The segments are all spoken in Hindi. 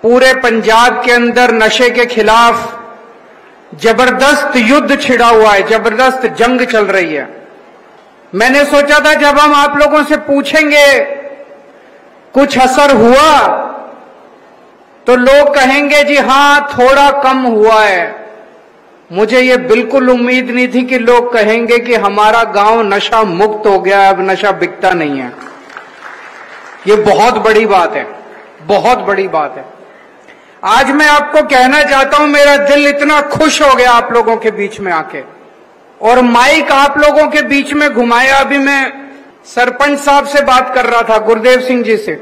पूरे पंजाब के अंदर नशे के खिलाफ जबरदस्त युद्ध छिड़ा हुआ है, जबरदस्त जंग चल रही है। मैंने सोचा था जब हम आप लोगों से पूछेंगे कुछ असर हुआ तो लोग कहेंगे जी हां थोड़ा कम हुआ है। मुझे ये बिल्कुल उम्मीद नहीं थी कि लोग कहेंगे कि हमारा गांव नशा मुक्त हो गया, अब नशा बिकता नहीं है। ये बहुत बड़ी बात है, बहुत बड़ी बात है। आज मैं आपको कहना चाहता हूं, मेरा दिल इतना खुश हो गया आप लोगों के बीच में आके, और माइक आप लोगों के बीच में घुमाया। अभी मैं सरपंच साहब से बात कर रहा था, गुरदेव सिंह जी से।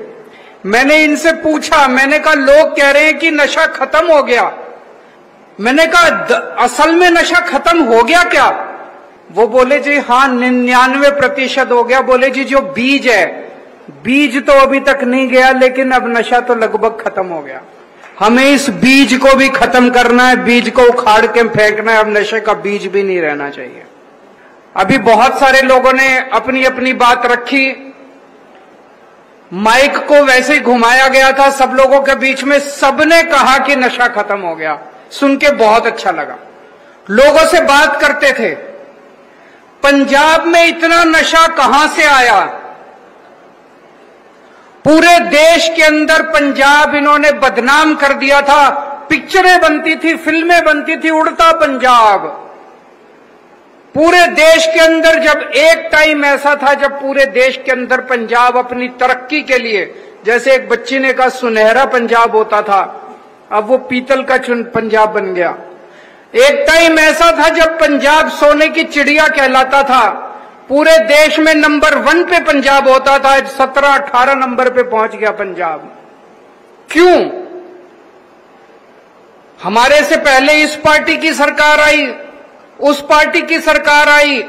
मैंने इनसे पूछा, मैंने कहा लोग कह रहे हैं कि नशा खत्म हो गया। मैंने कहा असल में नशा खत्म हो गया क्या? वो बोले जी हाँ 99% हो गया। बोले जी जो बीज है, बीज तो अभी तक नहीं गया, लेकिन अब नशा तो लगभग खत्म हो गया। हमें इस बीज को भी खत्म करना है, बीज को उखाड़ के फेंकना है। अब नशे का बीज भी नहीं रहना चाहिए। अभी बहुत सारे लोगों ने अपनी अपनी बात रखी, माइक को वैसे ही घुमाया गया था सब लोगों के बीच में। सबने कहा कि नशा खत्म हो गया, सुन के बहुत अच्छा लगा। लोगों से बात करते थे, पंजाब में इतना नशा कहां से आया? पूरे देश के अंदर पंजाब इन्होंने बदनाम कर दिया था। पिक्चरें बनती थी, फिल्में बनती थी, उड़ता पंजाब। पूरे देश के अंदर जब एक टाइम ऐसा था जब पूरे देश के अंदर पंजाब अपनी तरक्की के लिए, जैसे एक बच्ची ने कहा सुनहरा पंजाब होता था, अब वो पीतल का पंजाब बन गया। एक टाइम ऐसा था जब पंजाब सोने की चिड़िया कहलाता था। पूरे देश में नंबर 1 पे पंजाब होता था, 17-18 नंबर पे पहुंच गया पंजाब। क्यों? हमारे से पहले इस पार्टी की सरकार आई, उस पार्टी की सरकार आई।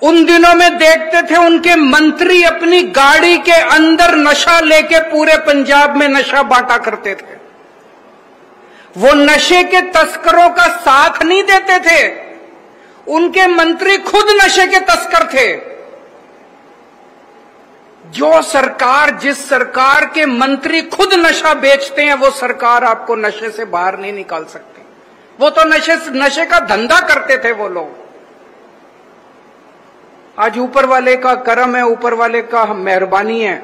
उन दिनों में देखते थे उनके मंत्री अपनी गाड़ी के अंदर नशा लेके पूरे पंजाब में नशा बांटा करते थे। वो नशे के तस्करों का साथ नहीं देते थे, उनके मंत्री खुद नशे के तस्कर थे। जो सरकार, जिस सरकार के मंत्री खुद नशा बेचते हैं, वो सरकार आपको नशे से बाहर नहीं निकाल सकती। वो तो नशे का धंधा करते थे वो लोग। आज ऊपर वाले का करम है, ऊपर वाले का मेहरबानी है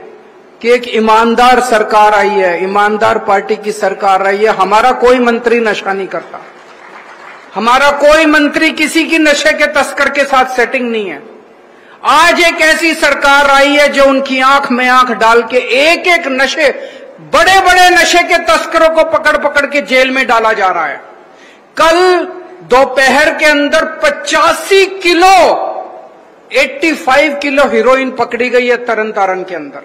कि एक ईमानदार सरकार आई है, ईमानदार पार्टी की सरकार आई है। हमारा कोई मंत्री नशा नहीं करता, हमारा कोई मंत्री किसी की नशे के तस्कर के साथ सेटिंग नहीं है। आज एक ऐसी सरकार आई है जो उनकी आंख में आंख डाल के एक एक नशे, बड़े बड़े नशे के तस्करों को पकड़ पकड़ के जेल में डाला जा रहा है। कल दोपहर के अंदर 85 किलो 85 किलो हीरोइन पकड़ी गई है तरन तारण के अंदर।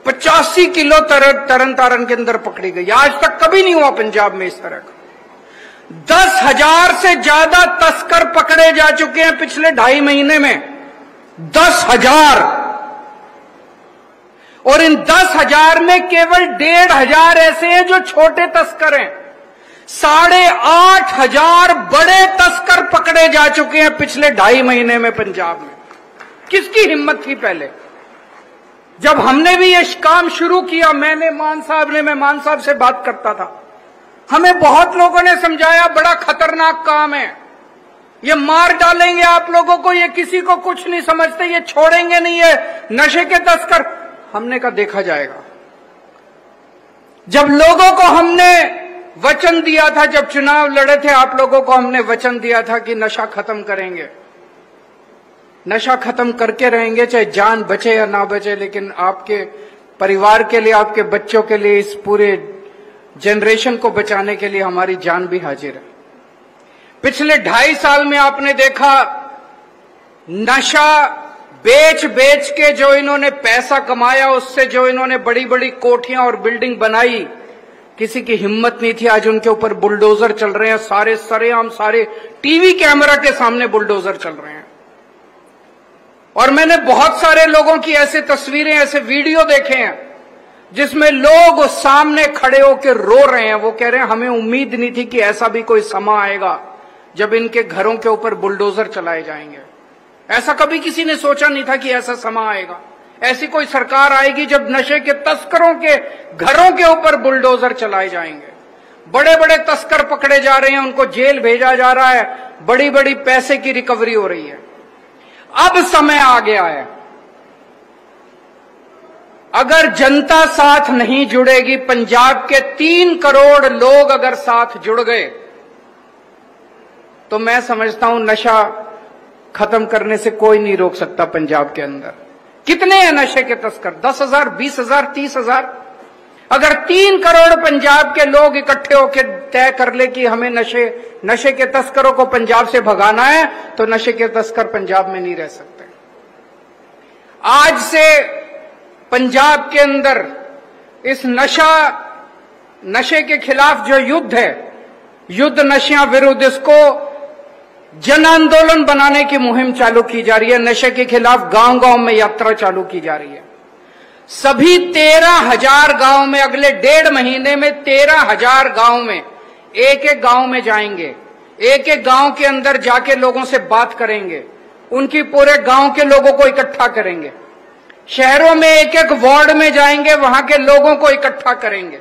85 किलो तरन तारण के अंदर पकड़ी गई। आज तक कभी नहीं हुआ पंजाब में इस तरह का। 10,000 से ज्यादा तस्कर पकड़े जा चुके हैं पिछले 2.5 महीने में। 10,000। और इन 10,000 में केवल 1,500 ऐसे हैं जो छोटे तस्कर हैं। 8,500 बड़े तस्कर पकड़े जा चुके हैं पिछले 2.5 महीने में पंजाब में। किसकी हिम्मत थी पहले? जब हमने भी ये काम शुरू किया, मैं मान साहब से बात करता था, हमें बहुत लोगों ने समझाया बड़ा खतरनाक काम है, ये मार डालेंगे आप लोगों को, ये किसी को कुछ नहीं समझते, ये छोड़ेंगे नहीं, ये नशे के तस्कर। हमने कहा देखा जाएगा। जब लोगों को हमने वचन दिया था, जब चुनाव लड़े थे, आप लोगों को हमने वचन दिया था कि नशा खत्म करेंगे, नशा खत्म करके रहेंगे, चाहे जान बचे या ना बचे, लेकिन आपके परिवार के लिए, आपके बच्चों के लिए, इस पूरे जनरेशन को बचाने के लिए हमारी जान भी हाजिर है। पिछले 2.5 साल में आपने देखा नशा बेच बेच के जो इन्होंने पैसा कमाया, उससे जो इन्होंने बड़ी बड़ी कोठियां और बिल्डिंग बनाई, किसी की हिम्मत नहीं थी। आज उनके ऊपर बुलडोजर चल रहे हैं, सारे सरेआम, सारे टीवी कैमरा के सामने बुलडोजर चल रहे हैं। और मैंने बहुत सारे लोगों की ऐसे तस्वीरें, ऐसे वीडियो देखे हैं जिसमें लोग सामने खड़े होकर रो रहे हैं। वो कह रहे हैं हमें उम्मीद नहीं थी कि ऐसा भी कोई समा आएगा जब इनके घरों के ऊपर बुलडोजर चलाए जाएंगे। ऐसा कभी किसी ने सोचा नहीं था कि ऐसा समा आएगा, ऐसी कोई सरकार आएगी जब नशे के तस्करों के घरों के ऊपर बुलडोजर चलाए जाएंगे। बड़े बड़े तस्कर पकड़े जा रहे हैं, उनको जेल भेजा जा रहा है, बड़ी बड़ी पैसे की रिकवरी हो रही है। अब समय आ गया है, अगर जनता साथ नहीं जुड़ेगी, पंजाब के 3 करोड़ लोग अगर साथ जुड़ गए, तो मैं समझता हूं नशा खत्म करने से कोई नहीं रोक सकता। पंजाब के अंदर कितने हैं नशे के तस्कर? 10,000, 20,000, 30,000। अगर 3 करोड़ पंजाब के लोग इकट्ठे होकर तय कर ले कि हमें नशे के तस्करों को पंजाब से भगाना है, तो नशे के तस्कर पंजाब में नहीं रह सकते। आज से पंजाब के अंदर इस नशे के खिलाफ जो युद्ध है, युद्ध नशिया विरुद्ध, इसको जन आंदोलन बनाने की मुहिम चालू की जा रही है। नशे के खिलाफ गांव गांव में यात्रा चालू की जा रही है। सभी 13,000 गांव में अगले 1.5 महीने में 13,000 गांव में एक एक गांव में जाएंगे, एक एक गांव के अंदर जाके लोगों से बात करेंगे, उनकी पूरे गांव के लोगों को इकट्ठा करेंगे। शहरों में एक एक वार्ड में जाएंगे, वहां के लोगों को इकट्ठा करेंगे।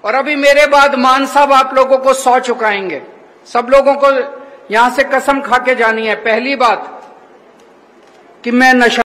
और अभी मेरे बाद मान साहब आप लोगों को 100 चुकाएंगे। सब लोगों को यहां से कसम खा के जानी है। पहली बात कि मैं नशा